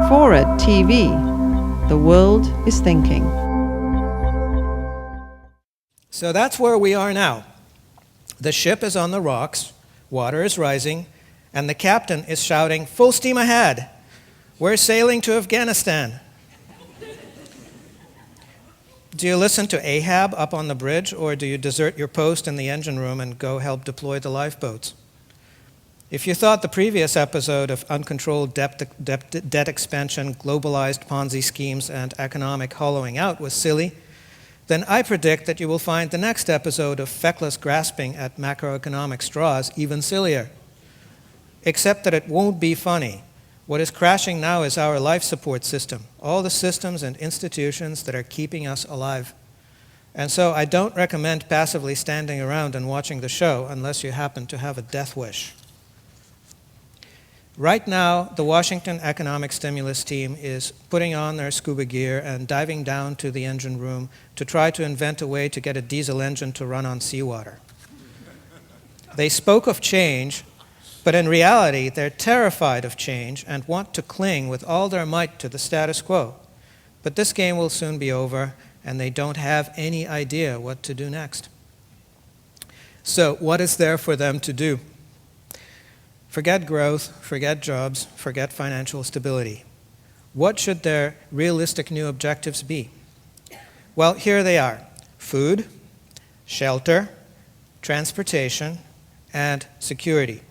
FORA.tv. The world is thinking. So that's where we are now. The ship is on the rocks, water is rising, and the captain is shouting, "Full steam ahead! We're sailing to Afghanistan." Do you listen to Ahab up on the bridge, or do you desert your post in the engine room and go help deploy the lifeboats? If you thought the previous episode of uncontrolled debt expansion, globalized Ponzi schemes, and economic hollowing out was silly, then I predict that you will find the next episode of feckless grasping at macroeconomic straws even sillier. Except that it won't be funny. What is crashing now is our life support system, all the systems and institutions that are keeping us alive. And so I don't recommend passively standing around and watching the show unless you happen to have a death wish. Right now, the Washington Economic Stimulus team is putting on their scuba gear and diving down to the engine room to try to invent a way to get a diesel engine to run on seawater. They spoke of change, but in reality, they're terrified of change and want to cling with all their might to the status quo. But this game will soon be over, and they don't have any idea what to do next. So, what is there for them to do? Forget growth, forget jobs, forget financial stability. What should their realistic new objectives be? Well, here they are: food, shelter, transportation, and security.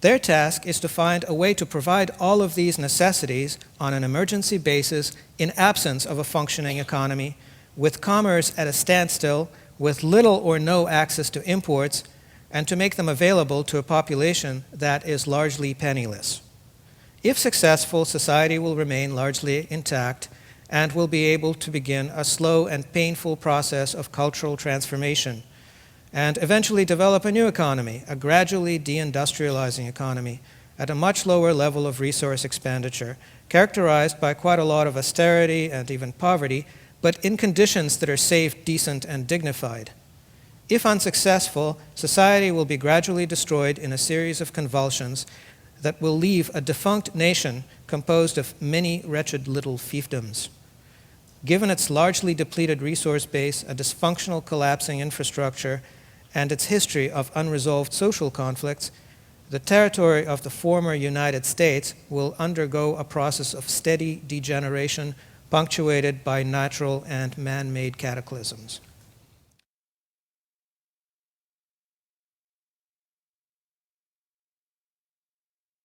Their task is to find a way to provide all of these necessities on an emergency basis in absence of a functioning economy, with commerce at a standstill, with little or no access to imports, and to make them available to a population that is largely penniless. If successful, society will remain largely intact and will be able to begin a slow and painful process of cultural transformation and eventually develop a new economy, a gradually deindustrializing economy at a much lower level of resource expenditure, characterized by quite a lot of austerity and even poverty, but in conditions that are safe, decent, and dignified. If unsuccessful, society will be gradually destroyed in a series of convulsions that will leave a defunct nation composed of many wretched little fiefdoms. Given its largely depleted resource base, a dysfunctional collapsing infrastructure, and its history of unresolved social conflicts, the territory of the former United States will undergo a process of steady degeneration punctuated by natural and man-made cataclysms.